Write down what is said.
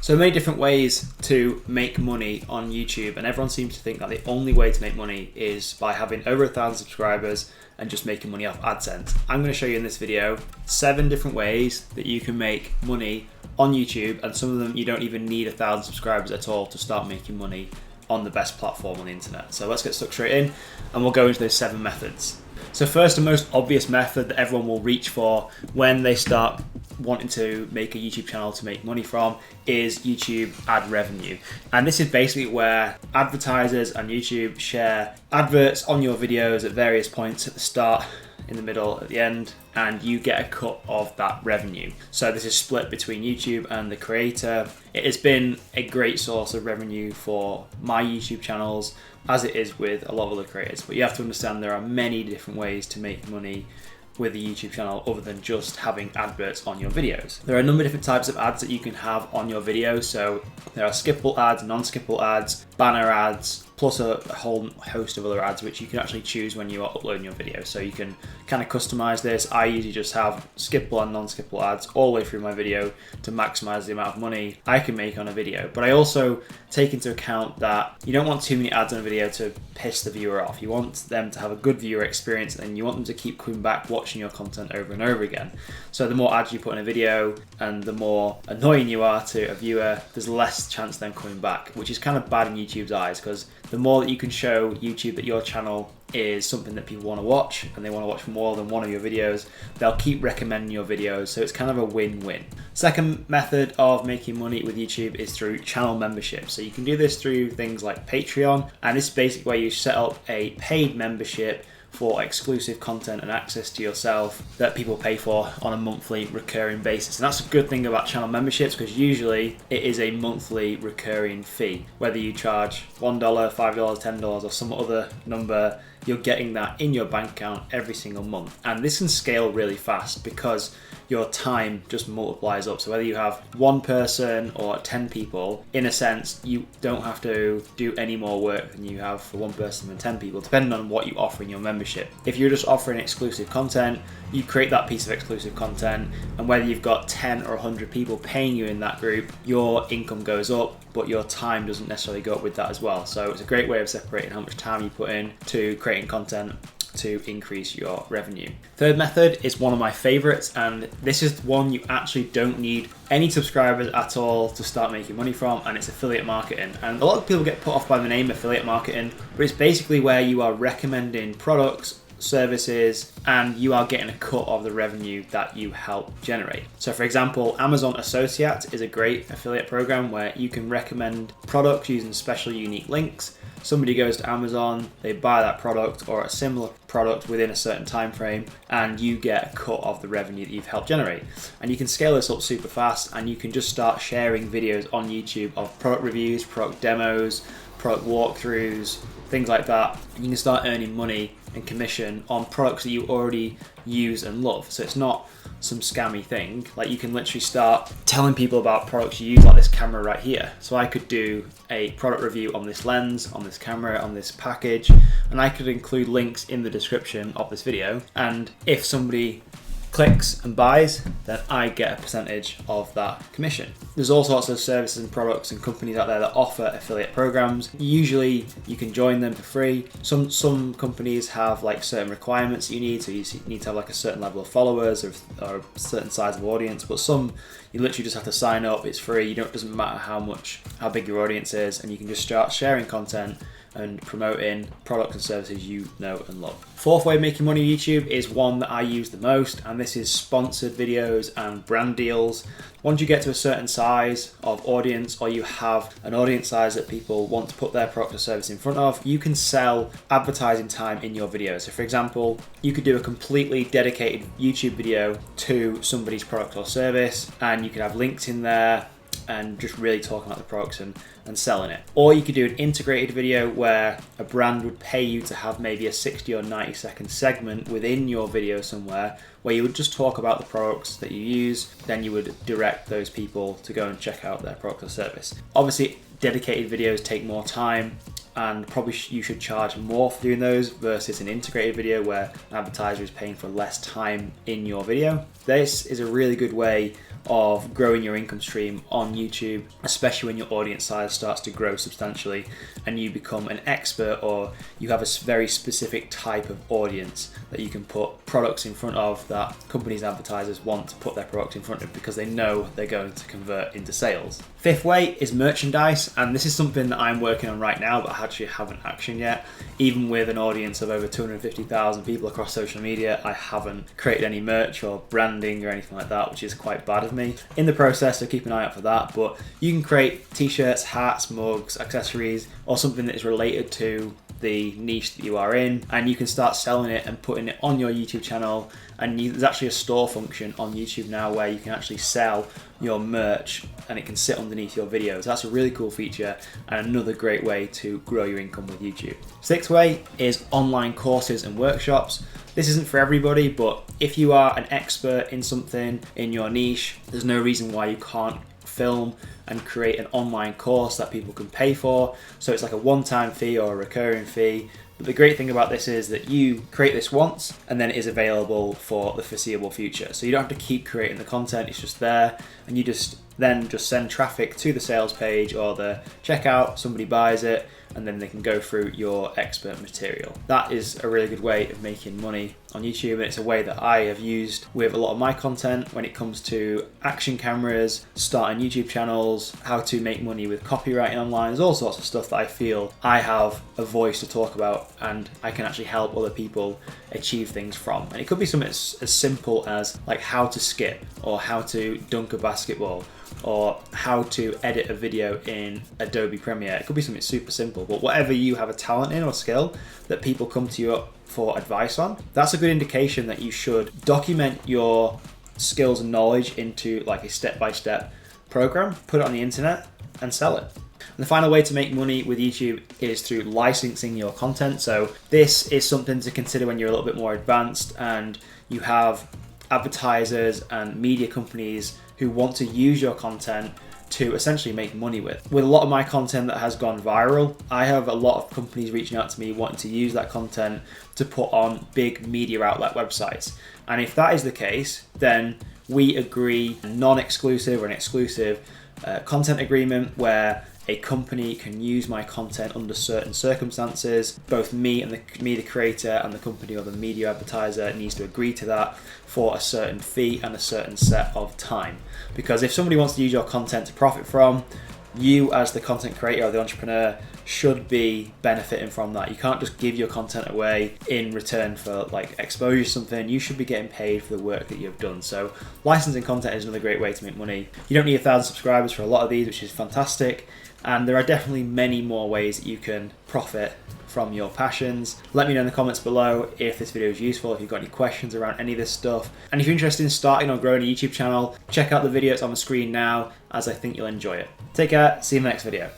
So many different ways to make money on YouTube, and everyone seems to think that the only way to make money is by having over 1,000 subscribers and just making money off AdSense. I'm going to show you in this video 7 different ways that you can make money on YouTube, and some of them you don't even need 1,000 subscribers at all to start making money on the best platform on the internet. So let's get stuck straight in and we'll go into those 7 methods. So first, the most obvious method that everyone will reach for when they start wanting to make a YouTube channel to make money from is YouTube ad revenue. And this is basically where advertisers and YouTube share adverts on your videos at various points at the start, in the middle, at the end, and you get a cut of that revenue. So this is split between YouTube and the creator. It has been a great source of revenue for my YouTube channels, as it is with a lot of other creators. But you have to understand there are many different ways to make money with a YouTube channel other than just having adverts on your videos. There are a number of different types of ads that you can have on your videos. So there are skippable ads, non-skippable ads, banner ads, plus a whole host of other ads which you can actually choose when you are uploading your video. So you can kind of customize this. I usually just have skippable and non-skippable ads all the way through my video to maximize the amount of money I can make on a video. But I also take into account that you don't want too many ads on a video to piss the viewer off. You want them to have a good viewer experience, and you want them to keep coming back watching your content over and over again. So the more ads you put in a video and the more annoying you are to a viewer, there's less chance of them coming back, which is kind of bad in YouTube's eyes, because the more that you can show YouTube that your channel is something that people want to watch, and they want to watch more than one of your videos, they'll keep recommending your videos. So it's kind of a win-win. Second method of making money with YouTube is through channel membership. So you can do this through things like Patreon, and this is basically where you set up a paid membership for exclusive content and access to yourself that people pay for on a monthly recurring basis. And that's a good thing about channel memberships, because usually it is a monthly recurring fee. Whether you charge $1, $5, $10 or some other number, you're getting that in your bank account every single month. And this can scale really fast because your time just multiplies up. So whether you have 1 person or 10 people, in a sense, you don't have to do any more work than you have for 1 person and 10 people, depending on what you offer in your membership. If you're just offering exclusive content, you create that piece of exclusive content, and whether you've got 10 or 100 people paying you in that group, your income goes up, but your time doesn't necessarily go up with that as well. So it's a great way of separating how much time you put in to creating content to increase your revenue. Third method is one of my favorites, and this is one you actually don't need any subscribers at all to start making money from, and it's affiliate marketing. And a lot of people get put off by the name affiliate marketing, but it's basically where you are recommending products, services, and you are getting a cut of the revenue that you help generate. So for example, Amazon Associate is a great affiliate program where you can recommend products using special unique links. Somebody goes to Amazon, they buy that product or a similar product within a certain time frame, and you get a cut of the revenue that you've helped generate. And you can scale this up super fast, and you can just start sharing videos on YouTube of product reviews, product demos, product walkthroughs, things like that. And you can start earning money and commission on products that you already use and love. So it's not some scammy thing. Like, you can literally start telling people about products you use, like this camera right here. So I could do a product review on this lens, on this camera, on this package, and I could include links in the description of this video. And if somebody clicks and buys, then I get a percentage of that commission. There's all sorts of services and products and companies out there that offer affiliate programs. Usually you can join them for free. Some companies have like certain requirements you need, so you need to have like a certain level of followers or a certain size of audience, but some you literally just have to sign up. It's free. Doesn't matter how big your audience is, and you can just start sharing content and promoting products and services you know and love. Fourth way of making money on YouTube is one that I use the most, and this is sponsored videos and brand deals. Once you get to a certain size of audience, or you have an audience size that people want to put their product or service in front of, you can sell advertising time in your video. So for example, you could do a completely dedicated YouTube video to somebody's product or service, and you could have links in there and just really talking about the products and selling it. Or you could do an integrated video where a brand would pay you to have maybe a 60 or 90 second segment within your video somewhere where you would just talk about the products that you use, then you would direct those people to go and check out their product or service. Obviously, dedicated videos take more time and probably you should charge more for doing those versus an integrated video where an advertiser is paying for less time in your video. This is a really good way of growing your income stream on YouTube, especially when your audience size starts to grow substantially and you become an expert, or you have a very specific type of audience that you can put products in front of that companies and advertisers want to put their product in front of because they know they're going to convert into sales. Fifth way is merchandise, and this is something that I'm working on right now but I actually haven't actioned yet. Even with an audience of over 250,000 people across social media, I haven't created any merch or branding or anything like that, which is quite bad of me. In the process, so keep an eye out for that, but you can create t-shirts, hats, mugs, accessories, or something that is related to the niche that you are in, and you can start selling it and putting it on your YouTube channel. And there's actually a store function on YouTube now where you can actually sell your merch and it can sit underneath your videos. That's a really cool feature and another great way to grow your income with YouTube. Sixth way is online courses and workshops. This isn't for everybody, but if you are an expert in something in your niche, there's no reason why you can't film and create an online course that people can pay for. So it's like a one-time fee or a recurring fee. But the great thing about this is that you create this once and then it is available for the foreseeable future. So you don't have to keep creating the content, it's just there, and you just send traffic to the sales page or the checkout, somebody buys it, and then they can go through your expert material. That is a really good way of making money on YouTube, and it's a way that I have used with a lot of my content when it comes to action cameras, starting YouTube channels, how to make money with copywriting online. There's all sorts of stuff that I feel I have a voice to talk about and I can actually help other people achieve things from. And it could be something as simple as like how to skip, or how to dunk a basketball, or how to edit a video in Adobe Premiere. It could be something super simple, but whatever you have a talent in or skill that people come to you for advice on, that's a good indication that you should document your skills and knowledge into like a step-by-step program, put it on the internet and sell it. And the final way to make money with YouTube is through licensing your content. So this is something to consider when you're a little bit more advanced and you have advertisers and media companies who want to use your content to essentially make money with. With a lot of my content that has gone viral, I have a lot of companies reaching out to me wanting to use that content to put on big media outlet websites. And if that is the case, then we agree a non-exclusive or an exclusive content agreement where a company can use my content under certain circumstances. Both me, the creator, and the company or the media advertiser needs to agree to that for a certain fee and a certain set of time. Because if somebody wants to use your content to profit from, you as the content creator or the entrepreneur should be benefiting from that. You can't just give your content away in return for like exposure to something. You should be getting paid for the work that you've done. So licensing content is another great way to make money. You don't need 1,000 subscribers for a lot of these, which is fantastic. And there are definitely many more ways that you can profit from your passions. Let me know in the comments below if this video is useful, if you've got any questions around any of this stuff. And if you're interested in starting or growing a YouTube channel, check out the videos on the screen now, as I think you'll enjoy it. Take care, see you in the next video.